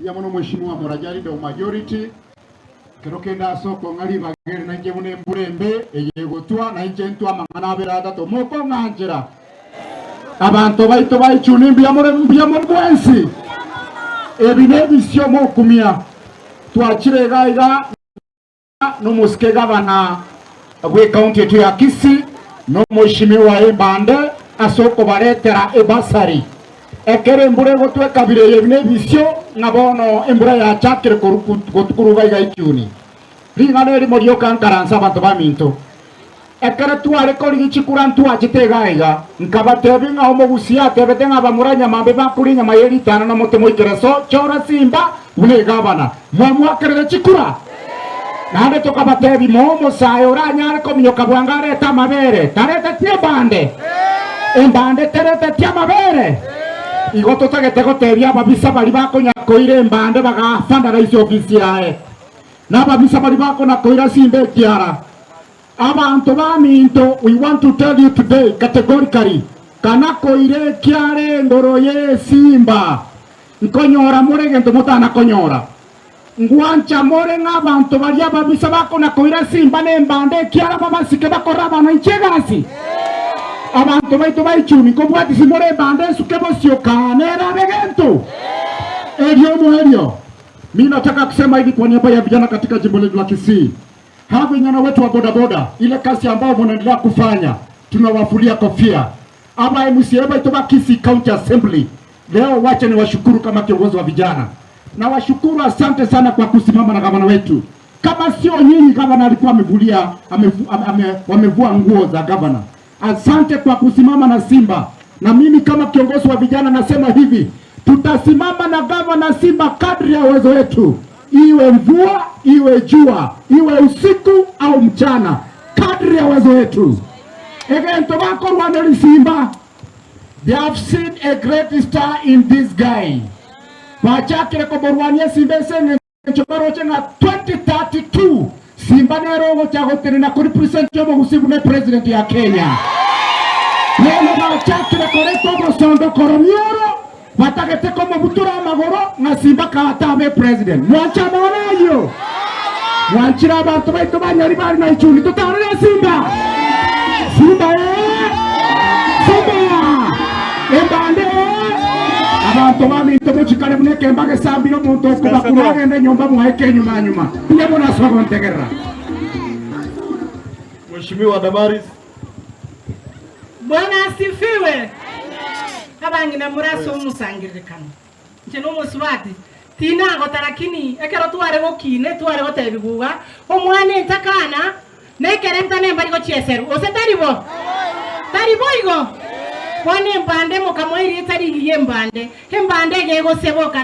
ya mono mheshimiwa Murajari do majority kerokenda soko ngali bagere na njebune mburembe eyegotwa na njentwa mangana berada to moko nganjira abantu baito baichuni mbya mwensi ebine bisyo mokumia twachire gaiga no muske gavana we county yetu ya Kisii no mheshimiwa Embande asoko baretera ebasari ekere mbure gotwe kabire yebine bisyo nabono embura ya chakire gotukuruga igaichuni ringane ri morio kankaransa bantu baminto ekere tuare kori chikurantu ajitegaiga nkabatebi nga omugusia tebete nga bamuranya mambe bakurinya mayeri tana na mote moikereso chora simba une gavana mwamwakerere chikura nande tokabatebi momo sayo ranyare kominyo kabwangare tamabere tarete tie bande embande terete tie mabere igoto tagete goteria babisa bali bako nyakoire embande bagafanda raisi ofisi yae na babisa bali bako nakoira simbe kiara abantu baminto. We want to tell you today categorically kana koire kiare ngoroye simba nkonyora murege ntumutana konyora ngwancha more ng'abantu baria babisa bako nakoira simba nembande kiara babasike bakora bana inchegasi abantu baitu baichuni ko bwati simore bande sukebo sio kanera begento elio. Mimi nataka kusema hivi kwa niaba ya vijana katika jimbo letu la Kisii. Hawa vijana wetu wa bodaboda, ile kazi ambayo mnaendelea kufanya, tunawafulia kofia. Aba MCA baitu ba Kisii County Assembly. Leo wacha ni washukuru kama kiongozi wa vijana. Na washukuru, asante sana kwa kusimama na gavana wetu. Kama sio nyinyi gavana alikuwa amevulia wamevua nguo za gavana. Asante kwa kusimama na Simba. Na mimi kama kiongozi wa vijana nasema hivi, tutasimama na gavana Simba kadri ya uwezo wetu. Iwe mvua, iwe jua, iwe usiku au mchana, kadri ya uwezo wetu. Again, tobako rwaneli Simba. They have seen a great star in this guy. Wachakire koborwanie Simba senge chobaro chenga 2032. Simba nero chagotere na kuripresent chobo usibune president ya Kenya. Lelo wachakire koreto bosondo koromioro. Watakete komo butura magoro na Simba katabe president. Mwacha mwana hiyo. Mwanchira abantu baito banyari bari na ichuni tutarele Simba. Simba Embande abantu baminto muchikale muneke mbage sambiro muntu okubakura gende nyomba muhaike nyuma ndiye bona swago ntegera. Mheshimiwa Damaris. Bwana asifiwe. Kabangi na muraso musangirikana ncheno muswati tina gotarakini ekero tuare gokine tuare gotebiguga omwane ntakana nekerenta nemba go chieseru ose taribo igo kwane mbande mukamwairi tari yembande hembande gego seboka